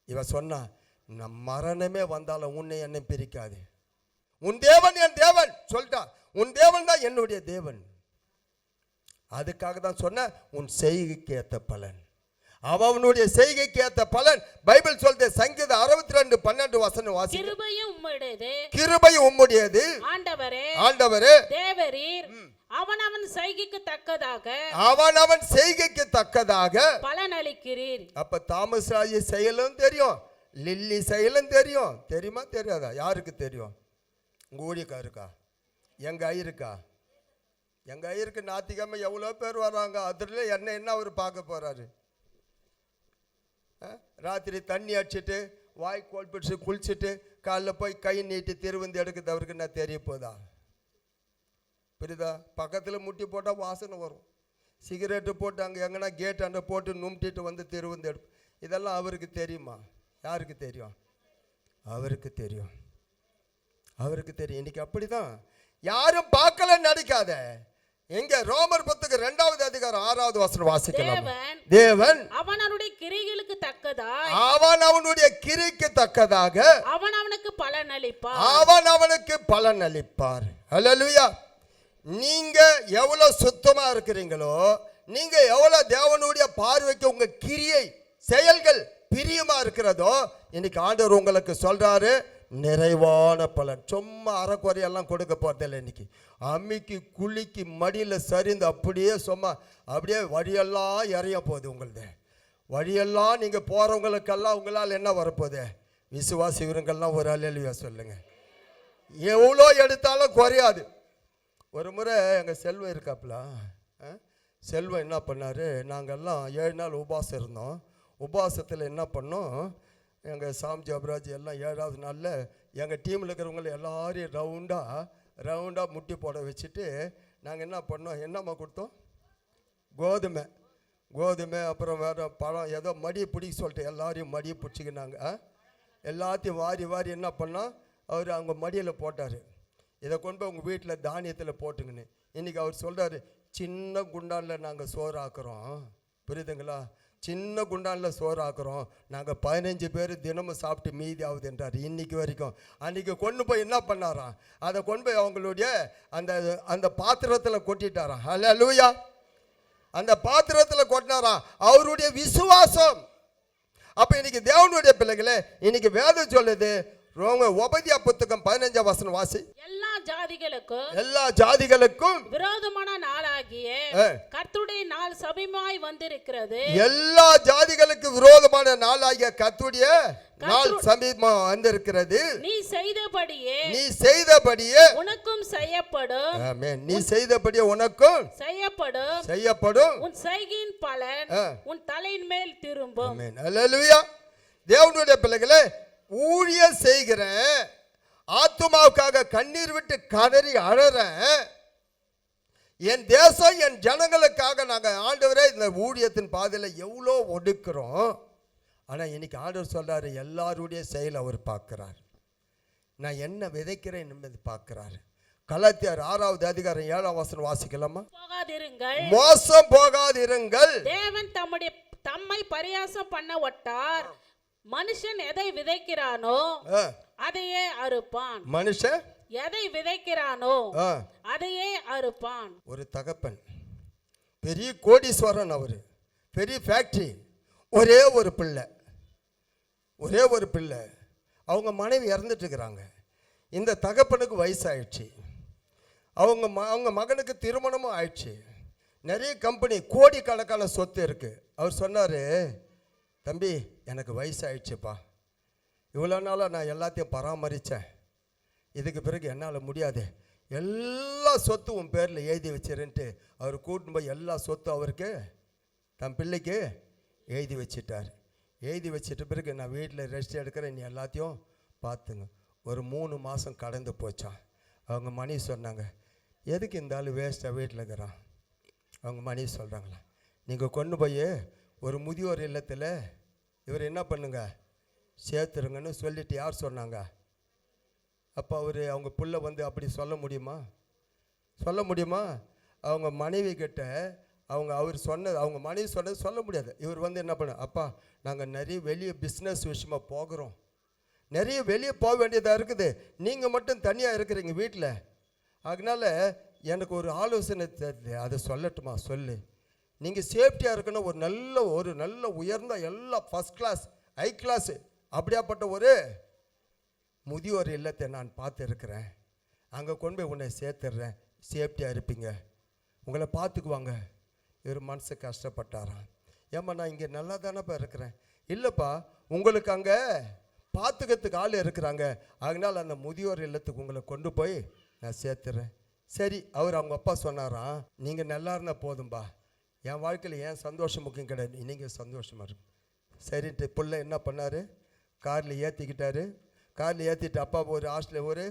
இவன் சொன்னா, நம் மரணமே வந்தாலும் உன்னை என்னை பிரிக்காது. உன் தேவன் என் தேவன் சொல்லிட்டான். உன் தேவன் தான் என்னுடைய தேவன். அதுக்காக தான் சொன்ன, உன் செய்கைக்கு ஏற்ற பலன். அவனுடைய செய்கைக்கு ஏற்ற பலன் பைபிள் சொல்லுது. சங்கீதம் 62:12 வசனம் வாசி. கிருபையும் உம்முடையது ஆண்டவரே தேவரீர் அவனவன் செய்கைக்கு தக்கதாக பலன் அளிக்கிறீர். அப்ப தாமஸ் ராஜ் செயலும் தெரியும், லில்லி செயலும் தெரியும். தெரியுமா தெரியாதா? யாருக்கு தெரியும்? உங்க ஊழியக்காருக்கா? எங்க ஐயருக்கா? எங்க ஐயருக்கு ஞாயிற்றுக்கிழமை எவ்வளோ பேர் வராங்க. அதுல என்ன அவர் பார்க்க போறாரு? ராத்திரி தண்ணி அடிச்சுட்டு வாய் கோல் பிடிச்சு குளிச்சுட்டு காலைல போய் கை நீட்டி திருவந்து எடுக்குது அவருக்கு என்ன தெரிய போதா? புரியுதா? பக்கத்தில் முட்டி போட்டால் வாசனை வரும். சிகரெட்டு போட்டு அங்கே எங்கன்னா கேட் அண்டை போட்டு நும்ட்டிட்டு வந்து திருவந்து எடுப்பு. இதெல்லாம் அவருக்கு தெரியுமா? யாருக்கு தெரியும்? அவருக்கு தெரியும். அவருக்கு தெரியும். இன்னைக்கு அப்படிதான். யாரும் பார்க்கல நடிக்காத. எங்க ரோமர் புத்தகம் 2வது அதிகாரம் 6வது வசனம் வாசிக்கலாம். தேவன் அவனுடைய கிரியைகளுக்கு தக்கதாய் அவனுடைய கிரியைக்கு தக்கதாக அவனுக்கு பலன் அளிப்பார். ஹல்லேலூயா. நீங்க எவ்வளவு சுத்தமா இருக்கிறீங்களோ, நீங்க எவ்வளவு தேவனுடைய பார்வைக்கு உங்க கிரியை செயல்கள் பிரியமா இருக்கிறதோ, இன்னைக்கு ஆண்டவர் உங்களுக்கு சொல்றாரு நிறைவான பலன். சும்மா அறக்குறையெல்லாம் கொடுக்க போறதில்லை. இன்னைக்கு அம்மிக்கு குளிக்கு மடியில் சரிந்து அப்படியே சும்மா அப்படியே வழியெல்லாம் இறைய போகுது. உங்களது வழியெல்லாம் நீங்கள் போகிறவங்களுக்கெல்லாம் உங்களால் என்ன வரப்போகுது? விசுவாசி இவருங்கள்லாம் ஒரு அல்லேலூயா சொல்லுங்க. எவ்வளோ எடுத்தாலும் குறையாது. ஒரு முறை எங்கள் செல்வம் இருக்காப்புல, செல்வம் என்ன பண்ணார், நாங்கள்லாம் 7 நாள் உபவாசம் இருந்தோம். உபவாசத்தில் என்ன பண்ணோம், எங்கள் சாம் ஜபராஜ் எல்லாம் 7வது நாளில் எங்கள் டீமில் இருக்கிறவங்கள எல்லாரையும் ரவுண்டாக முட்டி போட வச்சுட்டு நாங்கள் என்ன பண்ணோம், என்னம்மா கொடுத்தோம்? கோதுமை அப்புறம் வேறு பழம் ஏதோ மடியை பிடிக்க சொல்லிட்டு எல்லாரையும் மடியை பிடிச்சிக்கினாங்க. எல்லாத்தையும் வாரி என்ன பண்ணோம், அவர் அவங்க மடியில் போட்டார். இதை கொண்டு போய் உங்கள் வீட்டில் தானியத்தில் போட்டுங்கன்னு. இன்றைக்கி அவர் சொல்கிறார், சின்ன குண்டானில் நாங்கள் சோறு ஆக்குறோம். புரியுதுங்களா? சின்ன குண்டானில் சோறு ஆக்குறோம். நாங்கள் 15 பேர் தினமும் சாப்பிட்டு மீதி ஆகுது என்றார் இன்னைக்கு வரைக்கும். அன்றைக்கி கொண்டு போய் என்ன பண்ணாராம், அதை கொண்டு போய் அவங்களுடைய அந்த பாத்திரத்தில் கொட்டிட்டாராம். ஹல்லேலூயா. அந்த பாத்திரத்தில் கொட்டினாராம். அவருடைய விசுவாசம். அப்போ இன்னைக்கு தேவனுடைய பிள்ளைகளே, இன்னைக்கு வேதம் சொல்லுது, உபதியா புத்தகம் 15ஆம் வசனம் வாசி. எல்லா ஜாதிகளுக்கும் விரோதமான நாளாகிய கர்த்தருடைய நாள் சமீபமாய் வந்திருக்கிறது. எல்லா ஜாதிகளுக்கு விரோதமான நாளாகிய கர்த்தருடைய நாள் சமீபமாக வந்திருக்கிறது. நீ செய்தபடியே உனக்கும் செய்யப்படும். ஆமென். நீ செய்தபடியே உனக்கும் செய்யப்படும். உன் செய்கையின் பலன் உன் தலையின் மேல் திரும்பும். ஆமென். அல்லேலூயா. தேவனுடைய பிள்ளைகளே, ஊழியம் செய்கிறேன், ஆத்துமாவுக்காக கண்ணீர் விட்டு கதறி அழறேன், என் தேசம் என் ஜனங்களுக்காக நாங்கள் ஆண்டவரே இந்த ஊழியத்தின் பாதையில் எவ்வளோ ஒடுக்கிறோம். ஆனால் இன்னைக்கு ஆண்டவர் சொல்றாரு, எல்லாருடைய செயல் அவர் பார்க்கிறார். நான் என்ன விதைக்கிறேன் என்பது பார்க்கிறாரு. கலாத்தியர் 6வது அதிகாரம் 7ஆம் வசனம் வாசிக்கலாமா? மோசம் போகாதிருங்கள். தேவன் தம்மை பரியாசம் பண்ண ஒட்டார். மனுஷன் எதை விதைக்கிறானோ அதையே அறுப்பான். மனுஷன் எதை விதைக்கிறானோ அதையே அறுப்பான். ஒரு தகப்பன், பெரிய கோடீஸ்வரன், அவரு பெரிய ஃபேக்டரி, ஒரே ஒரு பிள்ளை, அவங்க மனைவி இறந்துட்டு இருக்கிறாங்க. இந்த தகப்பனுக்கு வயசாயிடுச்சு. அவங்க மகனுக்கு திருமணமும் ஆயிடுச்சு. நிறைய கம்பெனி, கோடிக்கணக்கான சொத்து இருக்கு. அவர் சொன்னார், தம்பி எனக்கு வயசாயிடுச்சுப்பா, இவ்வளோ நாளாக நான் எல்லாத்தையும் பராமரித்தேன், இதுக்கு பிறகு என்னால் முடியாது, எல்லா சொத்தும் உன் பேரில் எழுதி வச்சிருன்ட்டு அவர் கூட்டின்னு போய் எல்லா சொத்தும் அவருக்கு தன் பிள்ளைக்கு எழுதி வச்சிட்டார். எழுதி வச்சிட்ட பிறகு நான் வீட்டில் ரெஸ்ட் எடுக்கிறேன், நீ எல்லாத்தையும் பார்த்துங்க. ஒரு 3 மாதம் கடந்து போச்சான். அவங்க மனைவி சொன்னாங்க, எதுக்கு இந்த ஆள் வேஸ்ட்டாக வீட்டில் இருக்கிறான்? அவங்க மனைவி சொல்கிறாங்களா, நீங்கள் கொண்டு போய் ஒரு முதியோர் இல்லத்தில் இவர் என்ன பண்ணுங்க சேர்த்துருங்கன்னு சொல்லிட்டு யார் சொன்னாங்க? அப்போ அவங்க புள்ள வந்து அப்படி சொல்ல முடியுமா? அவங்க மனைவி கிட்ட அவர் சொன்னது, அவங்க மனைவி சொன்னது சொல்ல முடியாது. இவர் வந்து என்ன பண்ண, அப்பா நாங்கள் நிறைய வெளியே பிஸ்னஸ் விஷயமா போகிறோம், நிறைய வெளியே போக வேண்டியதாக இருக்குது, நீங்கள் மட்டும் தனியாக இருக்கிறீங்க வீட்டில், அதனால் எனக்கு ஒரு ஆலோசனை தெரியல, அதை சொல்லட்டுமா? சொல்லு. நீங்கள் சேஃப்டியாக இருக்கணும், ஒரு நல்ல உயர்ந்த எல்லாம் ஃபஸ்ட் கிளாஸ் ஹை கிளாஸு அப்படியாப்பட்ட ஒரு முதியோர் இல்லத்தை நான் பார்த்துருக்கிறேன், அங்கே கொண்டு போய் உன்னை சேர்த்துடுறேன், சேஃப்டியாக இருப்பீங்க, உங்களை பார்த்துக்குவாங்க. இவர் மனசு கஷ்டப்பட்டாராம். ஏம்மா நான் இங்கே நல்லா தானேப்பா இருக்கிறேன். இல்லைப்பா, உங்களுக்கு அங்கே பார்த்துக்கிறதுக்கு ஆள் இருக்கிறாங்க, அதனால் அந்த முதியோர் இல்லத்துக்கு உங்களை கொண்டு போய் நான் சேர்த்துறேன். சரி, அவங்க அப்பா சொன்னாராம், நீங்கள் நல்லா இருந்தால் போதும்பா, என் வாழ்க்கையில் ஏன் சந்தோஷம் முக்கியம் கிடையாது, நீங்கள் சந்தோஷமாக இருக்கும். சரின்ட்டு பிள்ளை என்ன பண்ணார், காரில் ஏற்றிக்கிட்டாரு. காரில் ஏற்றிட்டு அப்பா ஒரு ஹாஸ்டலில்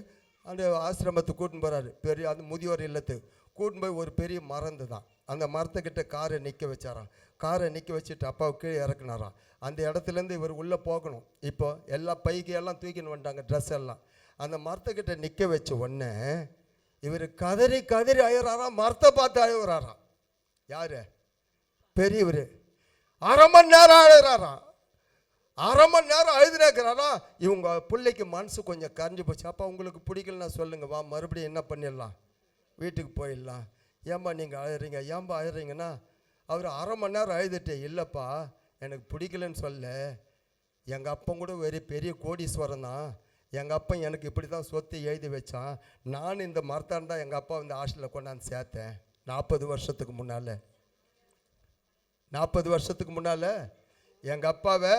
அந்த ஆசிரமத்துக்கு கூட்டின்னு போகிறாரு, பெரிய அந்த முதியோர் இல்லத்துக்கு கூட்டின்னு போய் ஒரு பெரிய மரந்து தான், அந்த மரத்துக்கிட்ட காரை நிற்க வச்சாராம். காரை நிற்க வச்சுட்டு அப்பாவை கீழே இறக்குனாராம். அந்த இடத்துலேருந்து இவர் உள்ளே போகணும். இப்போ எல்லா பைக்கையெல்லாம் தூக்கின்னு வந்துட்டாங்க, ட்ரெஸ் எல்லாம். அந்த மரத்துக்கிட்ட நிற்க வச்ச உடனே இவர் கதறி கதறி அழுறாராம், மரத்தை பார்த்து அழுகுறாராம். யார்? பெரியவர். அரை மணி நேரம் அழுகிறாராம். அரை மணி நேரம் அழுதுனாக்கிறாரா. இவங்க பிள்ளைக்கு மனசு கொஞ்சம் கரைஞ்சி போச்சு. அப்பா உங்களுக்கு பிடிக்கலன்னா சொல்லுங்கள், வா மறுபடியும் என்ன பண்ணிடலாம், வீட்டுக்கு போயிடலாம். ஏன்பா நீங்கள் அழுறீங்க, ஏன்பா அழுறீங்கன்னா, அவர் அரை மணி நேரம் அழுதுட்டு, இல்லைப்பா எனக்கு பிடிக்கலன்னு சொல்ல, எங்கள் அப்பன் கூட பெரிய கோடீஸ்வரன் தான், எங்கள் அப்பன் எனக்கு இப்படி தான் சொத்து எழுதி வச்சான், நான் இந்த மரத்தான் தான் எங்கள் அப்பா வந்து ஹாஸ்டலில் கொண்டாந்து சேர்த்தேன் 40 வருஷத்துக்கு முன்னால். 40 வருஷத்துக்கு முன்னால் எங்கள் அப்பாவை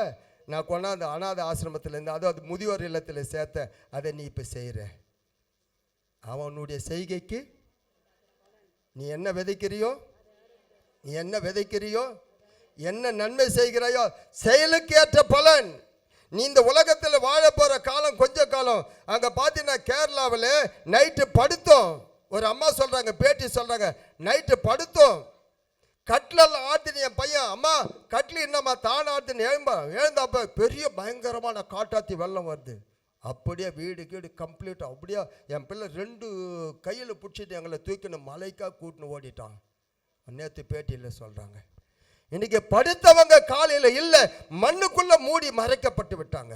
நான் கொண்டாந்து அனாதை ஆசிரமத்திலேருந்து, அதாவது முதியோர் இல்லத்தில் சேர்த்தேன், அதை நீ இப்போ செய்கிற. அவனுடைய செய்கைக்கு நீ என்ன விதைக்கிறியோ, நீ என்ன விதைக்கிறியோ, என்ன நன்மை செய்கிறாயோ, செயலுக்கு ஏற்ற பலன். நீ இந்த உலகத்தில் வாழ போகிற காலம் கொஞ்ச காலம். அங்கே பார்த்தீங்கன்னா கேரளாவில் நைட்டு படுத்தோம், ஒரு அம்மா சொல்கிறாங்க, பேட்டி சொல்கிறாங்க, நைட்டு படுத்தோம், கட்டிலெல்லாம் ஆடுதுன்னு என் பையன், அம்மா கட்டில் என்னம்மா தான் ஆடுதுன்னு எழுந்தாப்ப பெரிய பயங்கரமான காட்டாத்தி வெள்ளம் வருது. அப்படியே வீடு கீடு கம்ப்ளீட்டாக அப்படியே என் பிள்ளை 2 கையில் பிடிச்சிட்டு எங்களை தூக்கின்னு மலைக்காக கூட்டின்னு ஓடிட்டான். நேற்று பேட்டியில் சொல்கிறாங்க. இன்றைக்கி படுத்தவங்க காலையில் இல்லை, மண்ணுக்குள்ளே மூடி மறைக்கப்பட்டு விட்டாங்க.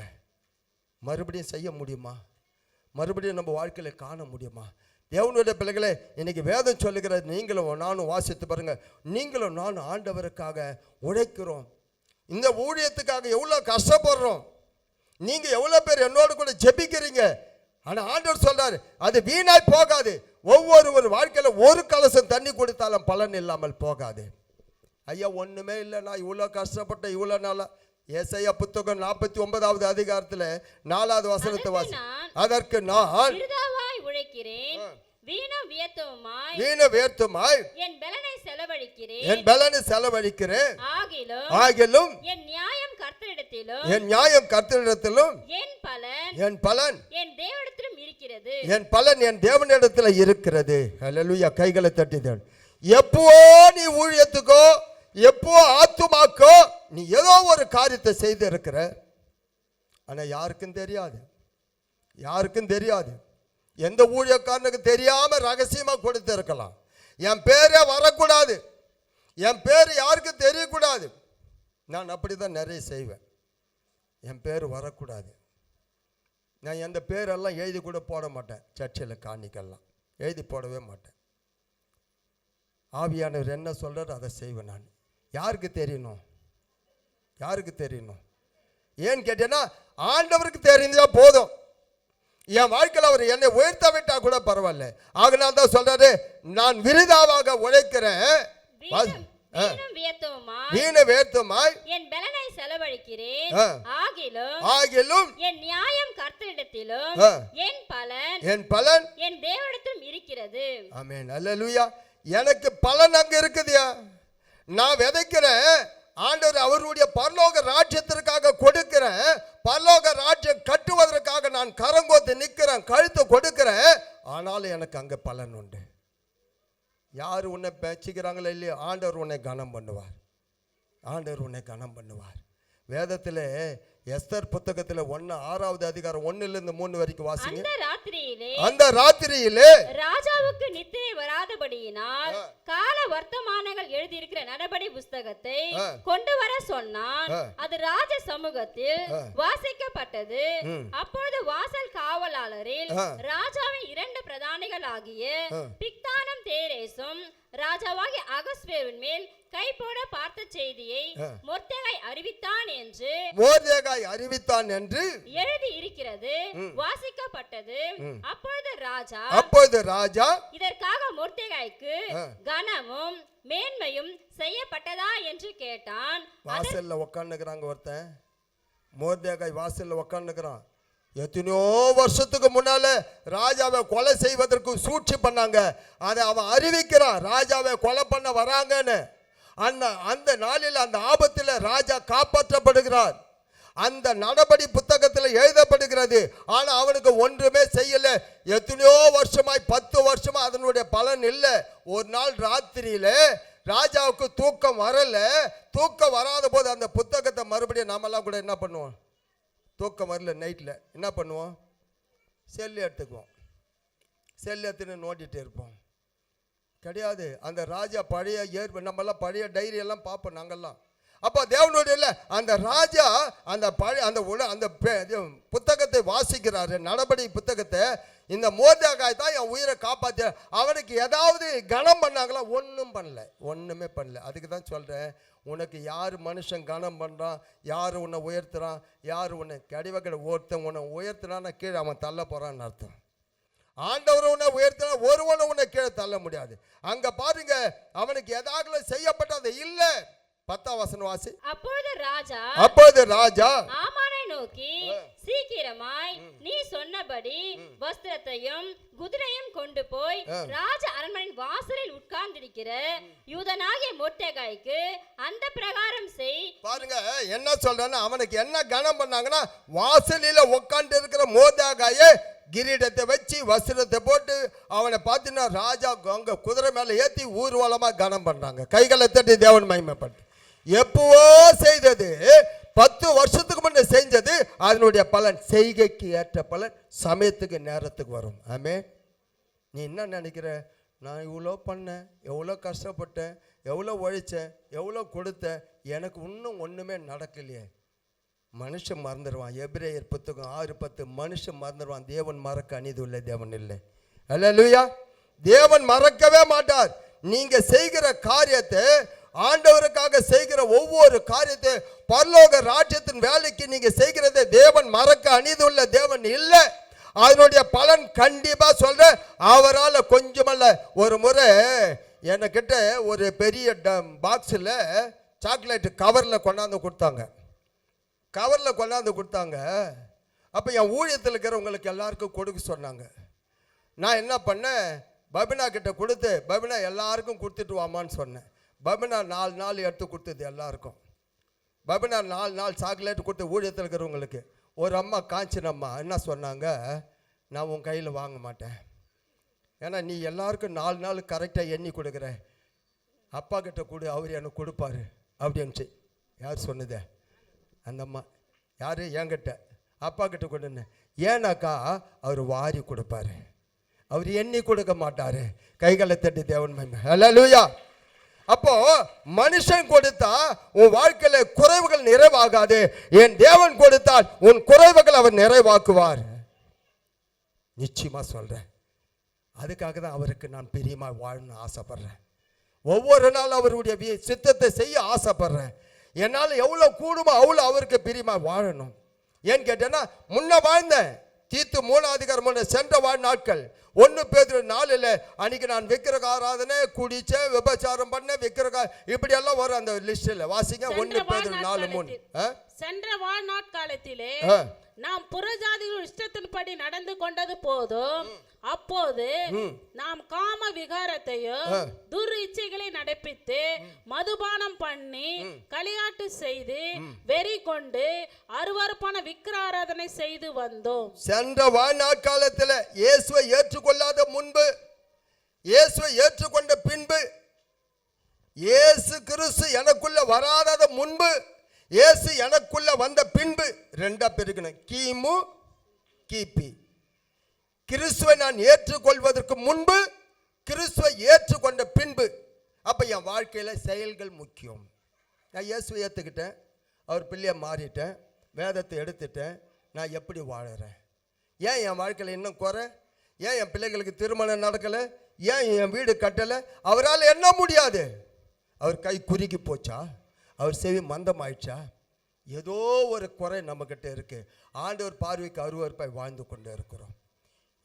மறுபடியும் செய்ய முடியுமா? மறுபடியும் நம்ம வாழ்க்கையில் காண முடியுமா? தேவனுடைய பிள்ளைகளே, இன்றைக்கி வேதம் சொல்லுகிறது, நீங்களும் நானும் வாசித்து பாருங்கள், நீங்களும் நானும் ஆண்டவருக்காக உழைக்கிறோம், இந்த ஊழியத்துக்காக எவ்வளோ கஷ்டப்படுறோம். நீங்கள் எவ்வளோ பேர் என்னோடு கூட ஜெபிக்கிறீங்க. ஆனால் ஆண்டவர் சொல்கிறார், அது வீணாய் போகாது. ஒவ்வொரு வாழ்க்கையில் ஒரு கலசம் தண்ணி கொடுத்தாலும் பலன் இல்லாமல் போகாது. ஐயா ஒன்றுமே இல்லை, நான் இவ்வளோ கஷ்டப்பட்டேன் இவ்வளோ நாளாக. ஏசாயா புத்தகம் 49வது அதிகாரத்தில் 4வது வசனத்தை வாசி. அதற்கு நான் உழைக்கிறேன், வீண வியர்த்தமாய் என் பலனை செலவழிக்கிறேன், ஆகிலும் என் நியாயம் கர்த்தரிடத்திலும் என் பலன் என் தேவனிடத்தில் இருக்கிறது. அல்லேலூயா. கைகளை தட்டிதான். எப்போ நீ ஊழியத்துக்கோ எப்போ ஆத்துமாக்கோ நீ ஏதோ ஒரு காரியத்தை செய்து இருக்கிற, ஆனால் யாருக்கும் தெரியாது. எந்த ஊழியக்காரனுக்கு தெரியாமல் ரகசியமாக கொடுத்து இருக்கலாம். என் பேரே வரக்கூடாது, என் பேர் யாருக்கும் தெரியக்கூடாது. நான் அப்படி தான் நிறைய செய்வேன். என் பேர் வரக்கூடாது. நான் எந்த பேரெல்லாம் எழுதி கூட போட மாட்டேன். சர்ச்சில் காணிக்கெல்லாம் எழுதி போடவே மாட்டேன். ஆவியானவர் என்ன சொல்கிறார் அதை செய்வேன். நான் யாருக்கு தெரியணும்? ஏன்னு கேட்டேன்னா, ஆண்டவருக்கு தெரிஞ்சால் போதும். என் வாழ்க்கையில் அவர் என்னை உயர்த்த விட்டா கூட பரவாயில்ல. அதனால தான் சொல்றாரு, நான் விருதாவாக உழைக்கிறேன், வீண வியர்த்தமாய் என் பலனை செலவழிக்கிறேன், ஆகிலும் என் நியாயம் கர்த்தரிடத்திலும் என் பலன் என் தேவனிடத்திலும் இருக்கிறது. ஆமென். அல்லேலூயா. எனக்கு பலன் அங்க இருக்குதுயா. நான் விதைக்கிறேன், ஆண்டவர் அவருடைய பரலோக ராஜ்யத்திற்காக கொடுக்கிறேன், பரலோக ராஜ்யம் கட்டுவதற்காக நான் கரங்கோத்து நிற்கிறேன், கழுத்து கொடுக்கிறேன். ஆனாலும் எனக்கு அங்கே பலன் உண்டு. யார் உன்னை பேச்சிக்கிறாங்களோ இல்லையோ, ஆண்டவர் உன்னை கனம் பண்ணுவார். வேதத்தில் எஸ்தர் புத்தகத்துல 6வது அதிகாரம் 1லிருந்து 3 வரைக்கும் வாசிங்க. அந்த ராத்திரியிலே ராஜாவுக்கு நித்திரை வராதபடியினால் கால வர்த்தமானங்கள் எழுதியிருக்கிற நடபடி புஸ்தகத்தை கொண்டு வர சொன்னான். அது ராஜ சமூகத்தில் வாசிக்கப்பட்டது. அப்பொழுது வாசல் காவலாளரில் ராஜாவின் 2 பிரதானிகள் ஆகிய பிக்தானும் தேரேசும் ராஜாவாகிய அகஸ்வேருவின் மேல் கை போட பார்த்த செய்தியை மொர்தெகாய் அறிவித்தான் என்று எழுதி இருக்கிறது, வாசிக்கப்பட்டது. அப்பொழுது ராஜா இதற்காக மொர்தெகாய்க்கு கனமும் மேன்மையும் செய்யப்பட்டதா என்று கேட்டான். வாசல்ல உட்கார்ந்துக்கிறாங்க ஒருத்தன், மொர்தெகாய் வாசல்ல உட்கார்ந்துக்கிறான். எத்தனையோ வருஷத்துக்கு முன்னால ராஜாவை கொலை செய்வதற்கு சூழ்ச்சி பண்ணாங்க. அதை அவன் அறிவிக்கிறான், ராஜாவை கொலை பண்ண வராங்கன்னு. அந்த நாளில் அந்த ஆபத்தில் ராஜா காப்பாற்றப்படுகிறார். அந்த நடபடி புத்தகத்தில் எழுதப்படுகிறது. ஆனா அவனுக்கு ஒன்றுமே செய்யல. எத்தனையோ வருஷமாய் 10 வருஷமா அதனுடைய பலன் இல்லை. ஒரு நாள் ராத்திரியில ராஜாவுக்கு தூக்கம் வரல. தூக்கம் வராத போது அந்த புத்தகத்தை மறுபடியும் நாமெல்லாம் கூட என்ன பண்ணுவோம், தூக்கம் வரல நைட்டில் என்ன பண்ணுவோம், செல்லு எடுத்துக்குவோம். செல்லு எடுத்துன்னு நோண்டிகிட்டே இருப்போம். கிடையாது, அந்த ராஜா பழைய நம்மெல்லாம் பழைய டைரி எல்லாம் பார்ப்போம் நாங்கள்லாம். அப்போ தேவனுடைய இல்லை அந்த ராஜா அந்த புத்தகத்தை வாசிக்கிறாரு, நடபடி புத்தகத்தை. இந்த மொர்தெகாய் தான் என் உயிரை காப்பாற்ற. அவனுக்கு ஏதாவது கனம் பண்ணாங்களா? ஒன்றும் பண்ணல, ஒன்றுமே பண்ணல. அதுக்கு தான் சொல்கிறேன், உனக்கு யார் மனுஷன் கனம் பண்ணுறான், யார் உன்னை உயர்த்துறான், யார் உன்னை ஒருத்தன் உன்னை உயர்த்துறான்னா கீழே அவன் தள்ள போகிறான்னு அர்த்தம். ஆண்டவர் உன்னை உயர்த்தினா ஒருவனை உன்னை கீழே தள்ள முடியாது. அங்க பாருங்க, அவனுக்கு ஏதாவது செய்யப்பட்டது இல்லை. 10ஆம் வசனம் வாசி. அப்பொழுது ராஜா ஆமானை நோக்கி, சீக்கிரமாய் நீ சொன்னபடி வஸ்திரத்தையும் குதிரையும் கொண்டு போய் ராஜ அரண்மனையின் வாசலில் உட்கார்ந்திருக்கிற யூதனாகிய மொர்தெகாய்க்கு அந்த பிரகாரம் செய். பாருங்க என்ன சொல்றான்னு, அவனுக்கு என்ன கனம் பண்ணாங்கன்னா, வாசலில உட்கார்ந்து இருக்கிற மொர்தெகாயை கிரீடத்தை வச்சு வஸ்திரத்தை போட்டு அவனை பார்த்தீங்கன்னா ராஜா அங்க குதிரை மேல ஏற்றி ஊர்வலமா கனம் பண்றாங்க. கைகளை தட்டி தேவன் மகிமைப்பட்டு. எப்பவோ செய்தது, 10 வருஷத்துக்கு முன்னே செஞ்சது, அதனுடைய பலன் செய்கைக்கு ஏற்ற பலன் சமயத்துக்கு நேரத்துக்கு வரும். ஆமே. நீ என்ன நினைக்கிற, நான் இவ்வளோ பண்ணேன், எவ்வளோ கஷ்டப்பட்டேன், எவ்வளோ உழைச்சேன், எவ்வளோ கொடுத்தேன், எனக்கு இன்னும் ஒன்றுமே நடக்கலையே. மனுஷன் மறந்துடுவான். எபிரேயர் புத்தகம் 6:10 மனுஷன் மறந்துடுவான், தேவன் மறக்க அநீதி உள்ள தேவன் இல்லை. அல்லேலூயா. தேவன் மறக்கவே மாட்டார். நீங்க செய்கிற காரியத்தை, ஆண்டவருக்காக செய்கிற ஒவ்வொரு காரியத்தை, பரலோக ராஜ்யத்தின் வேலைக்கு நீங்க செய்கிறதை தேவன் மறக்க அநீதி உள்ள தேவன் இல்லை. அதனுடைய பலன் கண்டிப்பா சொல்ற. அவரால் கொஞ்சமல்ல, ஒரு முறை என்கிட்ட ஒரு பெரிய பாக்ஸில் சாக்லேட் கவரில் கொண்டாந்து கொடுத்தாங்க. அப்போ என் ஊழியத்தில் இருக்கிறவங்களுக்கு எல்லாருக்கும் கொடுக்க சொன்னாங்க. நான் என்ன பண்ணேன், பபினா கிட்ட கொடுத்து, பபினா எல்லாருக்கும் கொடுத்துட்டு வாமான்னு சொன்னேன். பபினா 4 நாள் எடுத்து கொடுத்தது எல்லாருக்கும். பபினா 4 நாள் சாக்லேட் கொடுத்து ஊழியத்தில் இருக்கிறவங்களுக்கு. ஒரு அம்மா, காஞ்சினம்மா என்ன சொன்னாங்க, நான் உன் கையில் வாங்க மாட்டேன், ஏன்னா நீ எல்லாருக்கும் 4 நாள் கரெக்டாக எண்ணி கொடுக்குற, அப்பா கிட்ட கொடு, அவர் எனக்கு கொடுப்பாரு அப்படின்ச்சு. யார் சொன்னதே? அந்த அம்மா. யார்? என்கிட்ட. அப்பா கிட்ட கொடுன்னு. ஏன்னாக்கா அவர் வாரி கொடுப்பாரு, அவர் எண்ணி கொடுக்க மாட்டாரு. கைகளை தட்டி தேவன் மகிமை. அல்லேலூயா. அப்போ மனுஷன் கொடுத்தா உன் வாழ்க்கையில குறைவுகள் நிறைவாகாது. என் தேவன் கொடுத்தால் உன் குறைவுகள் அவர் நிறைவாக்குவார். நிச்சயமா சொல்றேன். அதுக்காக தான் அவருக்கு நான் பிரியமா வாழணும்னு ஆசைப்படுறேன். ஒவ்வொரு நாள் அவருடைய சித்தத்தை செய்ய ஆசைப்படுறேன். என்னால் எவ்வளோ கூடுமோ அவ்வளோ அவருக்கு பிரியமா வாழணும். ஏன்னு கேட்டேன்னா, முன்ன வாழ்ந்தேன். தீத்து 3ஆம் அதிகாரம் முன்ன சென்ற வாழ் நாட்கள். 1 பேதுரு 4 அன்னைக்கு நான் விக்கிரக ஆராதனை, குடிச்சேன், விபச்சாரம் பண்ண, விக்கிரக இப்படி எல்லாம் வரும் அந்த லிஸ்ட்ல. வாசிங்க 1 பேதுரு 4:3. சென்ற வாழ்நாட்காலத்திலே நாம் புறஜாதிகள் இஷ்டத்தின்படி நடந்து கொண்டது போதும். அப்போது நாம் காம விகாரத்தையும் துர் இச்சைகளை நடப்பித்து மதுபானம் பண்ணி களியாட்டு செய்து வெறி கொண்டு அருவருப்பான விக்கிராராதனை செய்து வந்தோம். சென்ற வாழ்நாட்காலத்தில் இயேசுவை ஏற்றுக்கொள்ளாத முன்பு, இயேசுவை ஏற்றுக்கொண்ட பின்பு, இயேசு கிறிஸ்து எனக்குள்ள வராத முன்பு இயேசு எனக்குள்ள வந்த பின்பு ரெண்டா பிரிக்கணும், கிமு கிபி. கிறிஸ்துவை நான் ஏற்றுக்கொள்வதற்கு முன்பு, கிறிஸ்துவை ஏற்றுக்கொண்ட பின்பு. அப்ப என் வாழ்க்கையில செயல்கள் முக்கியம். நான் இயேசுவை ஏற்றுக்கிட்டேன், அவர் பிள்ளைய மாறிட்டேன், வேதத்தை எடுத்துட்டேன். நான் எப்படி வாழறேன்? ஏன் என் வாழ்க்கையில் இன்னும் குறை? ஏன் என் பிள்ளைகளுக்கு திருமணம் நடக்கலை? ஏன் என் வீடு கட்டலை? அவரால் என்ன முடியாது? அவர் கை குறுக்கி போச்சா? அவர் செவி மந்தம் ஆயிடுச்சா? ஏதோ ஒரு குறை நம்மக்கிட்ட இருக்கு. ஆண்டவர் பார்வைக்கு அருவருப்பாய் வாழ்ந்து கொண்டு இருக்கிறோம்.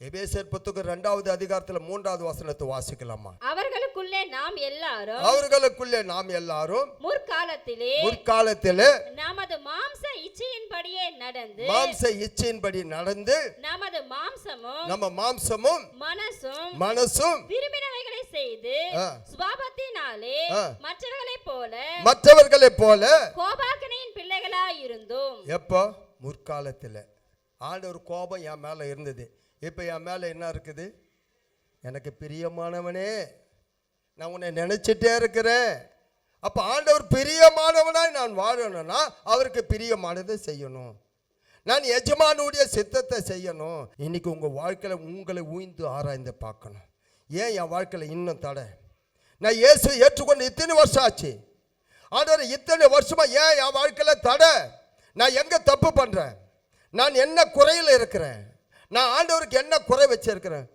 எபேசியர் புத்தகம் 2வது அதிகாரத்தில் 3வது வசனத்தை வாசிக்கலாமா? அவர்களுக்குள்ளே நாம் எல்லாரும் முற்காலத்திலே நமது மாம்ச இச்சையின்படி நடந்து நம்ம மாம்சமும் மனசும் விரும்பினவைகளை செய்து சுபாவத்தினாலே மற்றவர்களைப் போல கோபாக்கினையின் பிள்ளைகளாய் இருந்தோம். எப்போ? முற்காலத்தில் ஆண்டவர் கோபம் என் மேல இருந்தது. இப்போ என் மேலே என்ன இருக்குது? எனக்கு பிரியமானவனே, நான் உன்னை நினைச்சிட்டே இருக்கிறேன். அப்போ ஆண்டவர் பிரியமானவனாய் நான் வாழணும்னா அவருக்கு பிரியமானதை செய்யணும். நான் எஜமானுடைய சித்தத்தை செய்யணும். இன்னைக்கு உங்கள் வாழ்க்கையில் உங்களை ஊய்ந்து ஆராய்ந்து பார்க்கணும். ஏன் என் வாழ்க்கையில் இன்னும் தடை? நான் இயேசு ஏற்றுக்கொண்டு இத்தனை வருஷம் ஆச்சு. ஆண்டவர் இத்தனை வருஷமா ஏன் என் வாழ்க்கையில் தடை? நான் எங்கே தப்பு பண்ணுறேன்? நான் என்ன குறையில் இருக்கிறேன்? நான் ஆண்டவருக்கு என்ன குறை வச்சிருக்கிறேன்?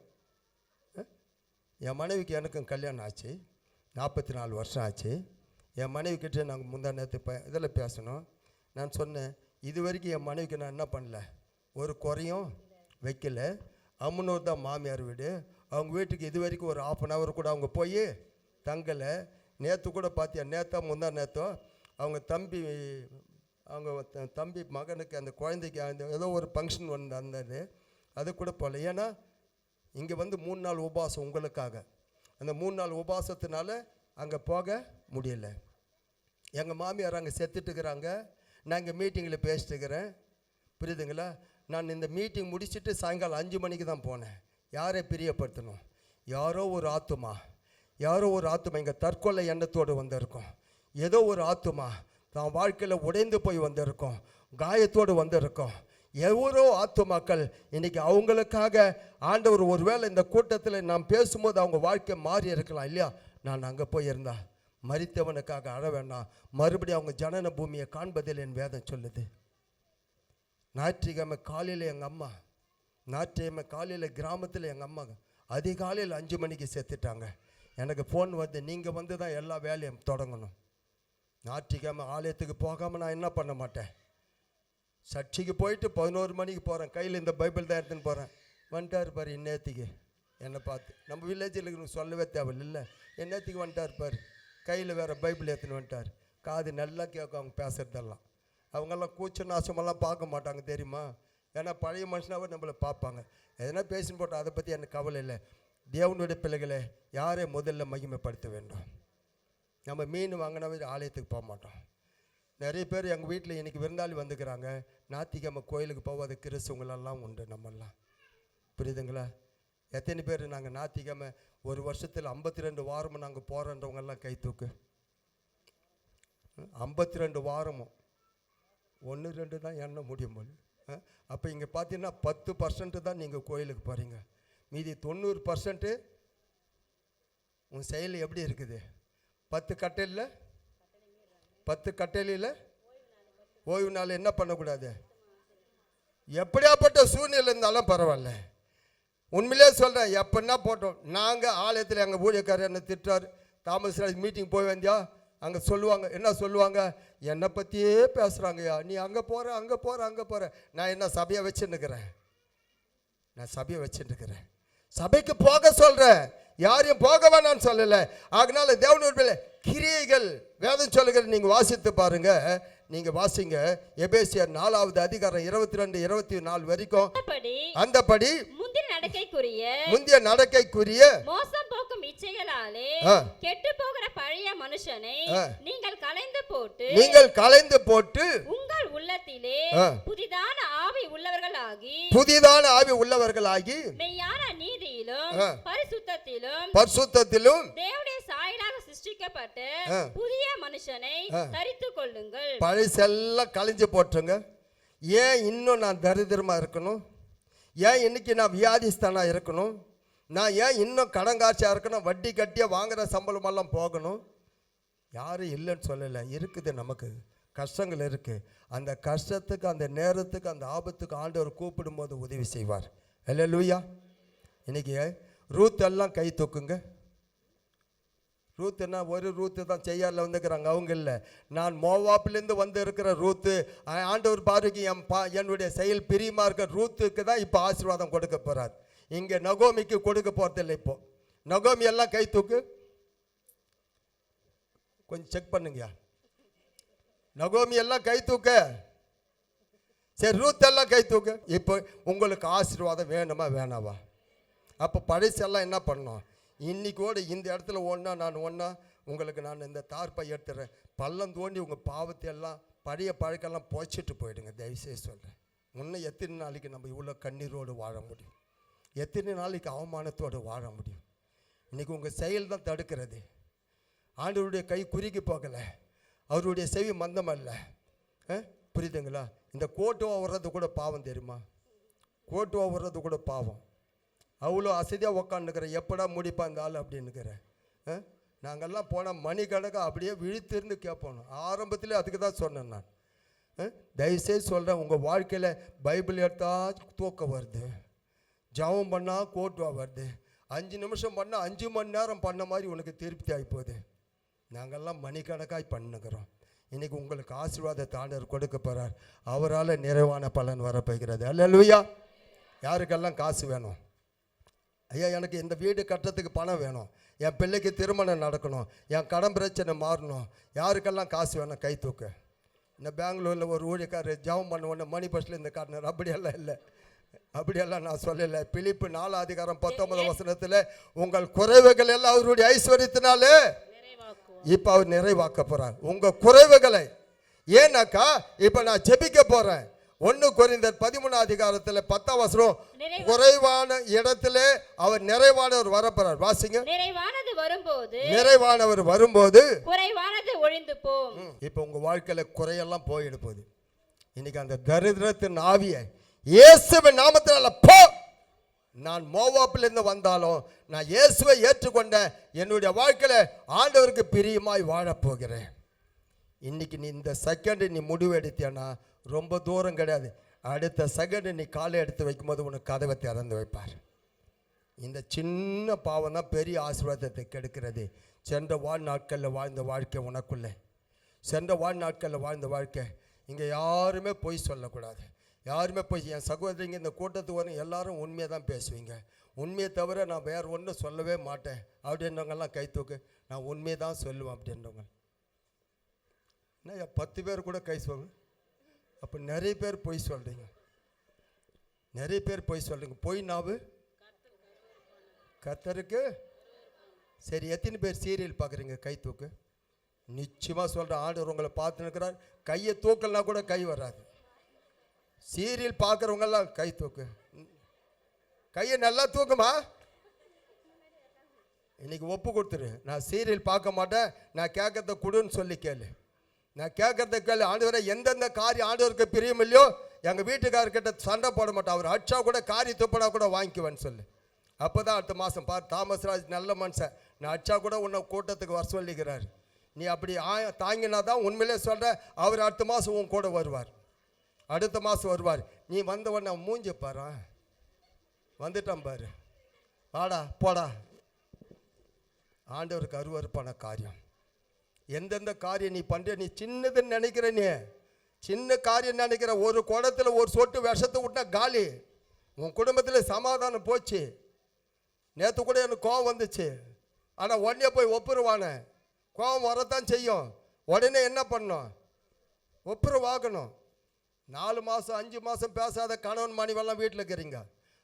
என் மனைவிக்கு எனக்கும் கல்யாணம் ஆச்சு, 44 வருஷம் ஆச்சு. என் மனைவி கிட்டே நாங்கள் முந்தா நேரத்து இதில் பேசணும். நான் சொன்னேன், இது வரைக்கும் என் மனைவிக்கு நான் என்ன பண்ணல, ஒரு குறையும் வைக்கல. அம்மனூர் தான் மாமியார் வீடு. அவங்க வீட்டுக்கு இது வரைக்கும் ஒரு 1/2 hour கூட அவங்க போய் தங்கலை. நேற்று கூட பார்த்தியா, நேற்றா முந்தா நேற்றோ அவங்க தம்பி மகனுக்கு அந்த குழந்தைக்கு அந்த ஏதோ ஒரு ஃபங்க்ஷன் வந்தது, அது கூட போகல. ஏன்னா இங்கே வந்து 3 நாள் உபவாசம் உங்களுக்காக. அந்த 3 நாள் உபவாசத்தினால அங்கே போக முடியல. எங்கள் மாமியார் அங்கே செத்துட்டுக்கிறாங்க, நான் இங்கே மீட்டிங்கில் பேசிட்டுக்கிறேன். புரியுதுங்களா? நான் இந்த மீட்டிங் முடிச்சுட்டு சாயங்காலம் 5 மணிக்கு தான் போனேன். யாரை பிரியப்படுத்தணும்? யாரோ ஒரு ஆத்துமா இங்கே தற்கொலை எண்ணத்தோடு வந்திருக்கோம். ஏதோ ஒரு ஆத்துமா தான் வாழ்க்கையில் உடைந்து போய் வந்திருக்கோம், காயத்தோடு வந்திருக்கோம். எவ்வளோ ஆத்துமாக்கள் இன்னைக்கு அவங்களுக்காக ஆண்டவர் ஒருவேளை இந்த கூட்டத்தில் நாம் பேசும்போது அவங்க வாழ்க்கை மாறி இருக்கலாம் இல்லையா? நான் அங்கே போயிருந்தா மரித்தவனுக்காக அழ வேண்டாம், மறுபடியும் அவங்க ஜனன பூமியை காண்பதில் என் வேதம் சொல்லுது. ஞாயிற்றுக்கிழமை காலையில் எங்கள் அம்மா, ஞாயிற்றுக்கிழமை காலையில் கிராமத்தில் எங்கள் அம்மா அதிகாலையில் 5 மணிக்கு செத்துட்டாங்க. எனக்கு ஃபோன் வந்து, நீங்கள் வந்து தான் எல்லா வேலையும் தொடங்கணும். ஞாயிற்றுக்கிழமை ஆலயத்துக்கு போகாமல் நான் என்ன பண்ண மாட்டேன். சர்ச்சைக்கு போயிட்டு 11 மணிக்கு போகிறேன், கையில் இந்த பைபிள் தான் எடுத்துன்னு போகிறேன். வந்துட்டார் பாரு இன்னேத்துக்கு என்னை பார்த்து. நம்ம வில்லேஜில் இருக்கிறவங்க சொல்லவே தேவையில்லை, என்னத்துக்கு வந்துட்டார் பாரு, கையில் வேறு பைபிள் எடுத்துன்னு வந்துட்டார். காது நல்லா கேட்கும் அவங்க பேசுகிறதெல்லாம். அவங்கெல்லாம் கூச்ச நாசமெல்லாம் பார்க்க மாட்டாங்க தெரியுமா? ஏன்னா பழைய மனுஷனாவே நம்மளை பார்ப்பாங்க. எதனா பேசின்னு போட்டால் அதை பற்றி எனக்கு கவலை இல்லை. தேவனுடைய பிள்ளைகளை யாரை முதல்ல மகிமைப்படுத்த வேண்டும். நம்ம மீன் வாங்கினாவே ஆலயத்துக்கு போக மாட்டோம். நிறைய பேர் எங்கள் வீட்டில் இன்றைக்கி விருந்தாளி வந்துக்கிறாங்க, ஞாயிற்றுக்கிழமை கோயிலுக்கு போகாத கிறிஸ்துவங்களெல்லாம் உண்டு நம்மெல்லாம். புரியுதுங்களா? எத்தனை பேர் நாங்கள் ஞாயிற்றுக்கிழமை ஒரு வருஷத்தில் 52 வாரமும் நாங்கள் போகிறோன்றவங்கெல்லாம் கை தூக்கு. 52 வாரமும் 1-2 தான் எண்ண முடியும் போது. அப்போ இங்கே பார்த்தீங்கன்னா 10% தான் நீங்கள் கோயிலுக்கு போகிறீங்க. மீதி 90% உன் செயல் எப்படி இருக்குது? 10 கட்டளையில் ஓய்வு நாள் என்ன பண்ணக்கூடாது? எப்படியாப்பட்ட சூழ்நிலை இருந்தாலும் பரவாயில்ல. உண்மையிலே சொல்கிறேன், எப்படின்னா போட்டோம். நாங்கள் ஆலயத்தில் எங்கள் ஊழியக்காரர் என்ன திட்டார், தாமஸ் மீட்டிங் போய் வந்தியா? அங்கே சொல்லுவாங்க, என்ன சொல்லுவாங்க, என்னை பற்றியே பேசுகிறாங்கய்யா, நீ அங்கே போகிற. நான் என்ன சபையை வச்சுன்னுக்கிறேன்? சபைக்கு போக சொல்கிறேன், யாரையும் போக வேணான்னு சொல்லலை. அதனால தேவனுடைய கிரியைகள் வேதம் சொல்லுகிற நீங்கள் வாசித்து பாருங்க. நீங்க வாசிங்க, எபேசியர் 4வது அதிகாரம் 22-24 வரைக்கும். அந்தபடி முந்திய நடக்கைக்குரிய மோசம் போக்கும் இச்சைகளாலே கெட்டு போகிற பழைய மனுஷனை நீங்கள் களைந்து போட்டு உங்கள் உள்ளத்திலே புதிதான ஆவி உள்ளவர்களாகி மெய்யான நீதியிலும் பரிசுத்தத்திலும் தேவனுடைய சாயலாக கிரீச்சிக்கப்பட்ட புதிய மனுஷனை தரித்துக் கொள்ளுங்கள். பழசெல்லாம் கழிஞ்சு போட்டுருங்க. ஏன் இன்னும் நான் தரித்திரமா இருக்கணும்? ஏன் இன்னைக்கு நான் வியாதிஸ்தானா இருக்கணும்? நான் ஏன் இன்னும் கடங்காட்சியாக இருக்கணும்? வட்டி கட்டியாக வாங்குகிற சம்பளமெல்லாம் போகணும்? யாரும் இல்லைன்னு சொல்லலை, இருக்குது. நமக்கு கஷ்டங்கள் இருக்குது. அந்த கஷ்டத்துக்கு, அந்த நேரத்துக்கு, அந்த ஆபத்துக்கு ஆண்டவர் கூப்பிடும்போது உதவி செய்வார். அல்லேலூயா. இன்னைக்கு ரூத் எல்லாம் கை தூக்குங்க. ரூத்துன்னா ஒரு ரூத்து தான் செய்யாரில் வந்துக்கிறாங்க, அவங்க இல்லை. நான் மோவாப்பிலேருந்து வந்து இருக்கிற ரூத்து. ஆண்டவர் பாருங்க, என்னுடைய செயல் பிரியமாக இருக்க ரூத்துக்கு தான் இப்போ ஆசீர்வாதம் கொடுக்க போகிறார். இங்கே நகோமிக்கு கொடுக்க போகிறதில்லை. இப்போ நகோமி எல்லாம் கை தூக்கு. கொஞ்சம் செக் பண்ணுங்க. நகோமி எல்லாம் கை தூக்க. சரி, ரூத் எல்லாம் கை தூக்கு. இப்போ உங்களுக்கு ஆசீர்வாதம் வேணுமா வேணாவா? அப்போ பழசெல்லாம் என்ன பண்ணோம்? இன்னைக்கோடு இந்த இடத்துல நான் உங்களுக்கு நான் இந்த தார்ப்பை எடுத்துறேன். பள்ளம் தோண்டி உங்கள் பாவத்தை எல்லாம் பழைய பழக்கெல்லாம் போய்ச்சிட்டு போயிடுங்க. தயவுசெய்து சொல்கிறேன். இன்னும் எத்தனை நாளைக்கு நம்ம இவ்வளோ கண்ணீரோடு வாழ முடியும்? எத்தனை நாளைக்கு அவமானத்தோடு வாழ முடியும்? இன்றைக்கி உங்கள் செயல் தான் தடுக்கிறது. ஆண்டவருடைய கை குறுகி போகலை, அவருடைய செவி மந்தம் அல்ல. புரியுதுங்களா? இந்த கோட்டுவா வர்றது கூட பாவம் தெரியுமா? கோட்டுவா வர்றது கூட பாவம். அவ்வளோ அசதியாக உக்காந்துக்கிற, எப்படா முடிப்பா இந்த ஆள் அப்படின்னுக்கிறேன். நாங்கள்லாம் போனால் மணிக்கணக்காக அப்படியே விழித்திருந்து கேட்போம். ஆரம்பத்திலே அதுக்கு தான் சொன்னேன் நான். தயவுசெய்து சொல்கிறேன், உங்கள் வாழ்க்கையில் பைபிள் எடுத்தால் தூக்கம் வருது, ஜபம் பண்ணால் கோட்டுவா வருது, 5 நிமிஷம் பண்ணால் 5 மணி நேரம் பண்ண மாதிரி உனக்கு திருப்தி ஆகிப்போகுது. நாங்கள்லாம் மணிக்கணக்காய் பண்ணுகிறோம். இன்றைக்கி உங்களுக்கு ஆசீர்வாதத்தை ஆண்டவர் கொடுக்க போகிறார். அவரால் நிறைவான பலன் வரப்போகிறது. அல்லேலூயா. யாருக்கெல்லாம் காசு வேணும்? ஐயா, எனக்கு இந்த வீடு கட்டுறதுக்கு பணம் வேணும், என் பிள்ளைக்கு திருமணம் நடக்கணும், என் கடன் பிரச்சனை மாறணும். யாருக்கெல்லாம் காசு வேணும்? கை தூக்க. இந்த பெங்களூரில் ஒரு ஊழியக்காரர் ஜெபம் பண்ண உடனே மணி பஸ்ஸில் இந்த காட்டினார். அப்படியெல்லாம் இல்லை, அப்படியெல்லாம் நான் சொல்லலை. பிலிப்பு 4:19 உங்கள் குறைவுகள் எல்லாம் அவருடைய ஐஸ்வர்யத்தினாலே இப்போ அவர் நிறைவாக்க போகிறார் உங்கள் குறைவுகளை. ஏன்னாக்கா இப்போ நான் ஜெபிக்க போகிறேன். 1 கொரிந்தியர் 13 10 குறைவான இடத்திலே அவர் நிறைவானவர் வரப்போறார். வாசிங்க. நிறைவானவர் வரும்போது குறைவானது ஒழிந்து போகும். இப்போ உங்க வாழ்க்கையில குறையெல்லாம் போயிடு போகுது. இன்னைக்கு அந்த தரித்திரத்தின் ஆவியை இயேசுவின் நாமத்தினால போ. நான் மோவாப்பிலிருந்து வந்தாலும் நான் இயேசுவை ஏற்றுக்கொண்ட என்னுடைய வாழ்க்கையில ஆண்டவருக்கு பிரியமாய் வாழப்போகிறேன். இன்னைக்கு நீ இந்த செகண்ட் நீ முடிவு எடுத்தியானா ரொம்ப தூரம் கிடையாது. அடுத்த செகண்ட் நீ காலை எடுத்து வைக்கும்போது உனக்கு கதவை திறந்து வைப்பார். இந்த சின்ன பாவம் தான் பெரிய ஆசீர்வாதத்தை கெடுக்கிறது. சென்ற வாழ்நாட்களில் வாழ்ந்த வாழ்க்கை உனக்குள்ளே, சென்ற வாழ்நாட்களில் வாழ்ந்த வாழ்க்கை. இங்கே யாருமே பொய் சொல்லக்கூடாது, யாருமே பொய். என் சகோதரிங்க இந்த கூட்டத்துக்கு வரும் எல்லாரும் உண்மையை தான் பேசுவீங்க. உண்மையை தவிர நான் வேறு ஒன்றும் சொல்லவே மாட்டேன் அப்படின்றவங்கெல்லாம் கை தூக்கு. நான் உண்மையை தான் சொல்லுவேன் அப்படின்றவங்க. என்ன 10 பேர் கூட கை சொல்லுங்க. அப்போ நிறைய பேர் பொய் சொல்கிறீங்க, நிறைய பேர் பொய் சொல்கிறீங்க. பொய் நாவு கர்த்தருக்கு. சரி, எத்தனை பேர் சீரியல் பார்க்குறீங்க? கை தூக்கு. நிச்சயமாக சொல்கிறேன், ஆண்டவர் உங்களை பார்த்துன்னுக்கிறார். கையை தூக்கலனா கூட கை வராது. சீரியல் பார்க்குறவங்கெல்லாம் கை தூக்கு. கையை நல்லா தூக்குமா. இன்னைக்கு ஒப்பு கொடுத்துரு. நான் சீரியல் பார்க்க மாட்டேன், நான் கேட்கறத கொடுன்னு சொல்லி கேளு. நான் கேட்கறத கேளு. ஆண்டவரை எந்தெந்த காரியம் ஆண்டவருக்கு பிரியம் இல்லையோ எங்கள் வீட்டுக்காரர்கிட்ட சண்டை போட மாட்டேன். அவர் அடிச்சா கூட காரி துப்பனா கூட வாங்கிக்குவேன்னு சொல்லு. அப்போ தான் அடுத்த மாதம் பார், தாமஸ் ராஜ் நல்ல மனுஷன், நான் அடிச்சா கூட உன்னை கூட்டத்துக்கு வர சொல்லிக்கிறார். நீ அப்படி தாங்கினா தான் உண்மையிலே சொல்கிற. அவர் அடுத்த மாதம் உன் கூட வருவார், அடுத்த மாதம் வருவார். நீ வந்த உடனே மூஞ்சி பாரு, வந்துட்டான் பாரு, வாடா போடா. ஆண்டவருக்கு அருவருப்பான காரியம். எந்தெந்த காரியம் நீ பண்ணுற, நீ சின்னதுன்னு நினைக்கிற, நீ சின்ன காரியம் நினைக்கிற. ஒரு குடத்தில் ஒரு சொட்டு விஷத்தை விட்டா காலி. உன் குடும்பத்தில் சமாதானம் போச்சு. நேற்று கூட எனக்கு கோவம் வந்துச்சு, ஆனால் உடனே போய் ஒப்புருவானே. கோவம் வரத்தான் செய்யும். உடனே என்ன பண்ணணும்? ஒப்புரவாகணும். 4 மாதம் 5 மாதம் பேசாத கணவன் மனைவெல்லாம் வீட்டில் இருக்கிறீங்க.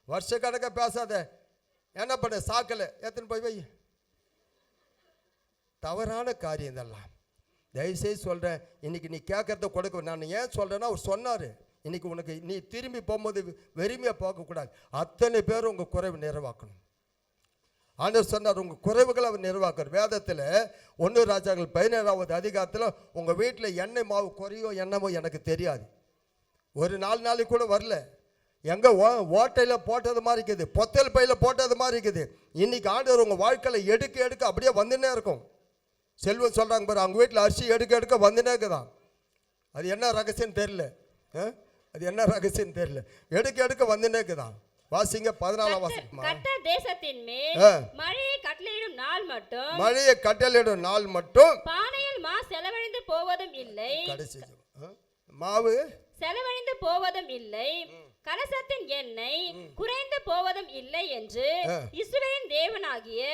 வருஷ கணக்காக பேசாத. என்ன பண்ண? சாக்கலை எத்தனை போய் வை. தவறான காரியம் இதெல்லாம். தயவுசெய்து சொல்கிறேன், இன்றைக்கி நீ கேட்கறத கொடுக்க. நான் ஏன் சொல்கிறேன்னா, அவர் சொன்னார், இன்றைக்கி உனக்கு நீ திரும்பி போகும்போது வெறுமையாக போகக்கூடாது. அத்தனை பேரும் உங்கள் குறைவு நிறைவாக்கணும். ஆண்டவர் சொன்னார் உங்கள் குறைவுகளை அவர் நிறைவாக்குறார். வேதத்தில் 1 ராஜாக்கள் 17வது அதிகாரத்தில் உங்கள் வீட்டில் எண்ணெய் மாவு குறையோ என்னமோ எனக்கு தெரியாது, ஒரு 4 நாளைக்கு கூட வரல. எங்கே ஓட்டையில் போட்டது மாதிரி இருக்குது, பொத்தல் பையில் போட்டது மாதிரி இருக்குது. இன்றைக்கி ஆண்டவர் உங்கள் வாழ்க்கையில் எடுக்க எடுக்க அப்படியே வந்துன்னே இருக்கும். செல்வம் சொல்கிறாங்க பாரு, அவங்க வீட்டில் அரிசி எடுக்க எடுக்க வந்துன்னே இருக்குதான். அது என்ன ரகசியம் தெரியல, அது என்ன ரகசியம் தெரியல, எடுக்க எடுக்க வந்துன்னே இருக்குதான். வாசிங்க 14ஆம் வசனம். கர்த்தர் தேசத்தின் மேல் மழையை கட்டளையிடும் நாள் மட்டும், மழையை கட்டளையிடும் நாள் மட்டும் பானையில் மா செலவழிந்து போவதும் இல்லை, கடைசி மாவு செலவழிந்து போவதும் இல்லை, கலசத்தின் எண்ணெய் குறைந்து போவதும் இல்லை என்று இஸ்ரவேலின் தேவனாகிய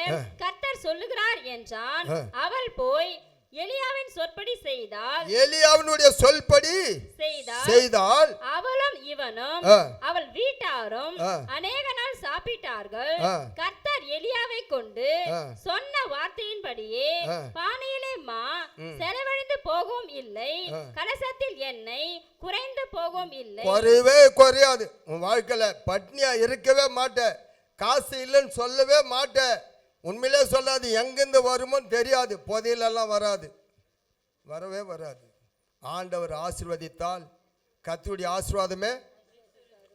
கர்த்தர் சொல்லுகிறார் என்றான். அவள் போய் எலியாவின் சொற்படி செய்தால், எலியாவினுடைய சொல்படி செய்தால் அவளும் இவனும் அவள் வீட்டாரும் அநேக நாள் சாப்பிட்டார்கள். கர்த்தர் எலியாவை கொண்டு சொன்ன வார்த்தையின்படியே பானையிலே மா செலவழிந்து போகவும் இல்லை, கலசத்தில் எண்ணெய் குறைந்து போகவும் இல்லை. குறைவே குறையாது. உன் வாழ்க்கையில பட்னியா இருக்கவே மாட்டேன், காசு இல்லைன்னு சொல்லவே மாட்டேன். உண்மையிலே சொல்லாது, எங்கேருந்து வருமோன்னு தெரியாது, புதையிலெல்லாம் வராது, வரவே வராது. ஆண்டவர் ஆசீர்வதித்தால் கர்த்தருடைய ஆசீர்வாதமே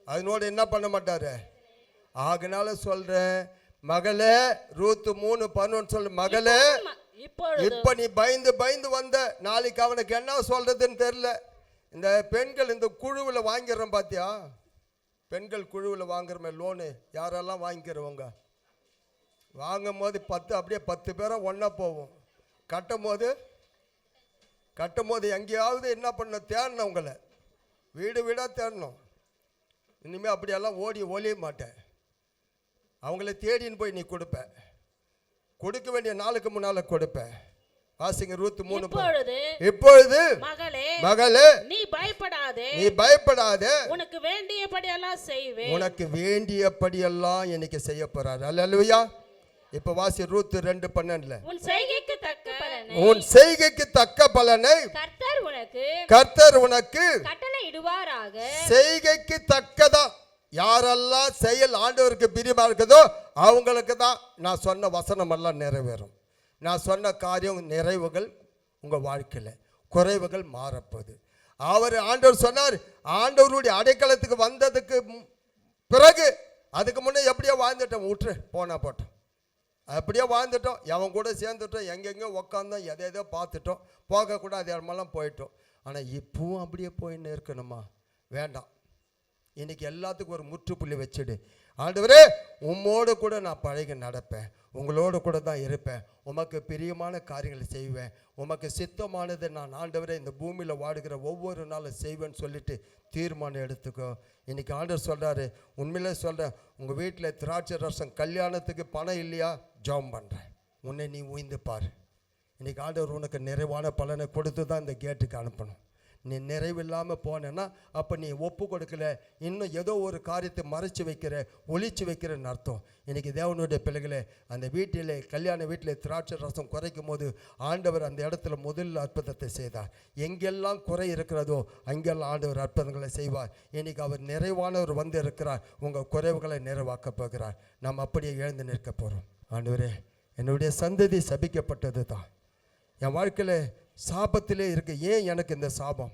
அதனோட என்ன பண்ண மாட்டாரு. ஆகினால சொல்றேன் மகளே, ரூத் 3:11 சொல்லு, மகளே இப்ப நீ பயந்து பயந்து வந்த, நாளைக்கு அவனுக்கு என்ன சொல்றதுன்னு தெரியல. இந்த பெண்கள் இந்த குழுவில் வாங்கிடுறோம் பார்த்தியா, பெண்கள் குழுவில் வாங்குறமே லோனு, யாரெல்லாம் வாங்கிக்கிறவங்க வாங்கும் போது 10 அப்படியே 10 பேரை ஒன்றா போவோம். கட்டும் போது எங்கேயாவது என்ன பண்ண தேடணும், உங்களை வீடு வீடாக தேடணும். இனிமேல் அப்படியெல்லாம் ஓடி ஒளிய மாட்டேன், அவங்கள தேடின்னு போய் நீ கொடுப்ப, கொடுக்க வேண்டிய நாளுக்கு முன்னால் கொடுப்ப. வாசிங்க ரூத் 3. இப்பொழுது மகளே நீ பயப்படாதே, உனக்கு வேண்டியபடியெல்லாம் செய்வேன். உனக்கு வேண்டியபடியெல்லாம் இன்னைக்கு செய்ய போறாரு. அல்லேலூயா. இப்ப வாசி ரூத் 2:12. உன் செய்கைக்கு தக்க பலனை கர்த்தர் உனக்கு கட்டளையிடுவாராக. செய்கைக்கு தக்கதா யாரெல்லாம் செயல் ஆண்டவருக்கு பிரியமா இருக்குதோ அவங்களுக்கு தான் நான் சொன்ன வசனம் எல்லாம் நிறைவேறும். நான் சொன்ன காரியம் நிறைவுகள் உங்க வாழ்க்கையில, குறைவுகள் மாறப்போகுது. ஆண்டவர் சொன்னார், ஆண்டவருடைய அடைக்கலத்துக்கு வந்ததுக்கு பிறகு அதுக்கு முன்னே எப்படியோ வாழ்ந்துட்டோம், விட்டுரு போனா போட்டோம், அப்படியே வாழ்ந்துட்டோம், எவன் கூட சேர்ந்துட்டோம், எங்கெங்கோ உக்காந்தோம், எதோ பார்த்துட்டோம், போகக்கூடாது இடமெல்லாம் போயிட்டோம். ஆனால் இப்பவும் அப்படியே போயின்னு இருக்கணுமா? வேண்டாம். இன்னைக்கு எல்லாத்துக்கும் ஒரு முற்றுப்புள்ளி வச்சுடு. ஆண்டவரே உம்மோடு கூட நான் பழகி நடப்பேன், உங்களோடு கூட தான் இருப்பேன், உமக்கு பிரியமான காரியங்களை செய்வேன், உமக்கு சித்தமானதை நான் ஆண்டவரே இந்த பூமியில் வாடுகிற ஒவ்வொரு நாளும் செய்வேன்னு சொல்லிட்டு தீர்மானம் எடுத்துக்கோ. இன்றைக்கி ஆண்டவர் சொல்கிறாரு, உண்மையிலே சொல்கிறேன், உங்கள் வீட்டில் திராட்சை ரசம் கல்யாணத்துக்கு பணம் இல்லையா, ஜாம் பண்ணுறேன், உன்னை நீ உயிந்து பாரு. இன்றைக்கி ஆண்டவர் உனக்கு நிறைவான பலனை கொடுத்து தான் இந்த கேட்டுக்கு அனுப்பணும். நீ நிறைவில்லாமல் போனேன்னா அப்போ நீ ஒப்பு கொடுக்கல, இன்னும் ஏதோ ஒரு காரியத்தை மறைச்சி வைக்கிற, ஒழிச்சு வைக்கிறன்னு அர்த்தம். இன்றைக்கி தேவனுடைய பிள்ளைகளே, அந்த வீட்டில் கல்யாண வீட்டில் திராட்சை ரசம் குறைக்கும் போது ஆண்டவர் அந்த இடத்துல முதல் அற்புதத்தை செய்தார். எங்கெல்லாம் குறை இருக்கிறதோ அங்கெல்லாம் ஆண்டவர் அற்புதங்களை செய்வார். இன்றைக்கி அவர் நிறைவானவர் வந்து இருக்கிறார், உங்கள் குறைவுகளை நிறைவாக்க போகிறார். நாம் அப்படியே எழுந்து நிற்க போகிறோம். ஆண்டவரே, என்னுடைய சந்ததி சபிக்கப்பட்டது தான், என் வாழ்க்கையில் சாபத்திலே இருக்கு, ஏன் எனக்கு இந்த சாபம்,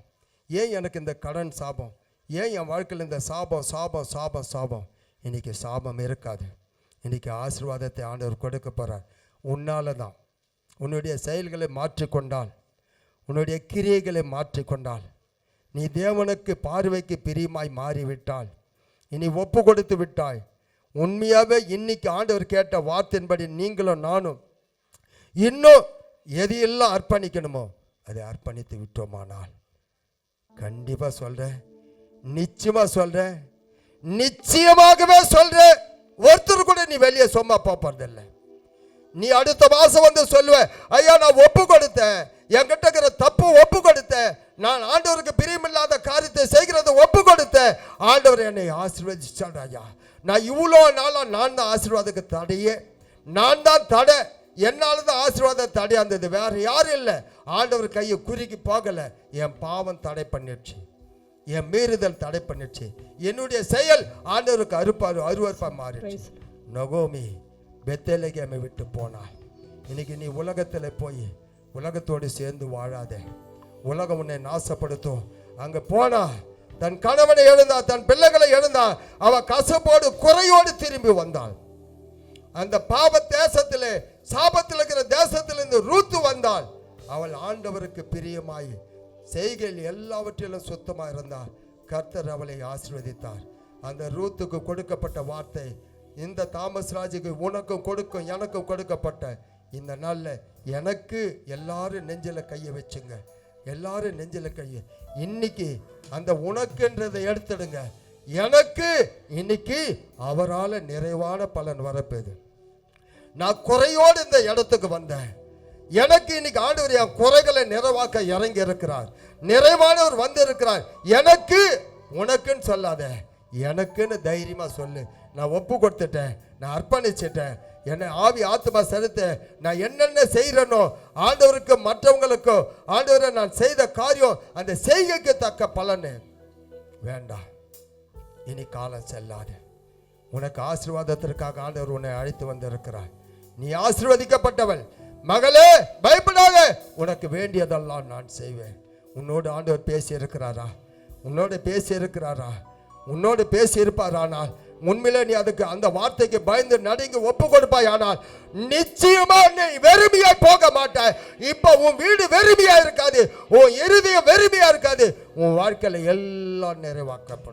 ஏன் எனக்கு இந்த கடன் சாபம், ஏன் என் வாழ்க்கையில் இந்த சாபம் சாபம் சாபம் சாபம். இன்றைக்கி சாபம் இருக்காது, இன்றைக்கி ஆசீர்வாதத்தை ஆண்டவர் கொடுக்க போகிறார். உன்னால தான். உன்னுடைய செயல்களை மாற்றிக்கொண்டால், உன்னுடைய கிரியைகளை மாற்றிக்கொண்டால், நீ தேவனுக்கு பார்வைக்கு பிரியமாய் மாறிவிட்டால், இனி ஒப்பு கொடுத்து விட்டாய், உண்மையாகவே இன்னைக்கு ஆண்டவர் கேட்ட வார்த்தையின்படி நீங்களும் நானும் இன்னும் எது எல்லாம் அர்ப்பணிக்கணுமோ அதை அர்ப்பணித்து விட்டோமானால், கண்டிப்பாக சொல்கிறேன், நிச்சயமாக சொல்கிறேன், நிச்சயமாகவே சொல்கிறேன், ஒருத்தர் கூட நீ வெளியே சும்மா போறதில்லை. நீ அடுத்த மாதம் வந்து சொல்லுவ, ஐயா நான் ஒப்பு கொடுத்தேன், என்கிட்ட இருக்கிற தப்பு ஒப்பு கொடுத்தேன், நான் ஆண்டவருக்கு பிரியமில்லாத காரியத்தை செய்கிறத ஒப்பு கொடுத்தேன், ஆண்டவர் என்னை ஆசீர்வதிச்சார். ஐயா நான் இவ்வளோ நாளாக நான் தான் ஆசீர்வாதத்துக்கு தடையே, நான் தான் தடை, என்னால் தான் ஆசீர்வாதம் தடையாந்தது, வேற யாரும் இல்லை. ஆண்டவர் கையை குறுக்கி போகலை, என் பாவம் தடை பண்ணிடுச்சு, என் மீறுதல் தடை பண்ணிடுச்சு, என்னுடைய செயல் ஆண்டவருக்கு அருவருப்பா மாறிடுச்சு. நகோமி பெத்தேலகேமை விட்டு போனாள். இன்னைக்கு நீ உலகத்தில் போய் உலகத்தோடு சேர்ந்து வாழாதே. உலகம் உன்னை நாசப்படுத்தும். அங்க போனா தன் கணவனை எழுந்தா, தன் பிள்ளைகளை எழுந்தா, அவ கசப்போடு குறையோடு திரும்பி வந்தாள். அந்த பாவ தேசத்திலே, சாபத்தில் இருக்கிற தேசத்திலிருந்து ரூத்து வந்தாள். அவள் ஆண்டவருக்கு பிரியமாய் செய்கையில் எல்லாவற்றிலும் சுத்தமாக இருந்தாள். கர்த்தர் அவளை ஆசீர்வதித்தார். அந்த ரூத்துக்கு கொடுக்கப்பட்ட வார்த்தை இந்த தாமஸ் ராஜுக்கு உனக்கும் கொடுக்கும் எனக்கும் கொடுக்கப்பட்ட இந்த நாளில் எனக்கு எல்லாரும் நெஞ்சில் கையை வச்சுங்க. எல்லாரும் நெஞ்சில் கையை. இன்னைக்கு அந்த உனக்குன்றதை எடுத்துடுங்க. எனக்கு இன்னைக்கு அவரால் நிறைவான பலன் வரப்போகுது. நான் குறையோடு இந்த இடத்துக்கு வந்தேன். எனக்கு இன்னைக்கு ஆண்டவர் என் குறைகளை நிறைவாக்க இறங்கி இருக்கிறார். நிறைவானவர் வந்து இருக்கிறார். எனக்கு உனக்குன்னு சொல்லாத, எனக்குன்னு தைரியமா சொல்லு. நான் ஒப்பு கொடுத்துட்டேன், நான் அர்ப்பணிச்சிட்டேன், என்னை ஆவி ஆத்மா செலுத்த நான் என்னென்ன செய்கிறேனோ ஆண்டவருக்கு மற்றவங்களுக்கோ ஆண்டவரை நான் செய்த காரியம் அந்த செய்கைக்கு தக்க பலன் வேண்டாம். இனி காலம் செல்லாது. உனக்கு ஆசீர்வாதத்திற்காக ஆண்டவர் உன்னை அழைத்து வந்திருக்கிறார். நீ ஆசீர்வதிக்கப்பட்டவள். மகளே பயப்படாத, உனக்கு வேண்டியதெல்லாம் நான் செய்வேன். உன்னோடு ஆண்டவர் பேசி இருக்கிறாரா? உன்னோடு பேசி இருக்கிறாரா? உன்னோடு பேசி இருப்பாரானால் உண்மையிலே நீ அதுக்கு அந்த வார்த்தைக்கு பயந்து நடுங்கி ஒப்பு கொடுப்பாய். ஆனால் நிச்சயமா நீ வெறுமையாய் போக மாட்டாய். இப்ப உன் வீடு வெறுமையா இருக்காது, உன் இருதயம் வெறுமையா இருக்காது. உன் வாழ்க்கையில எல்லாம் நிறைவாக்கப்படும்.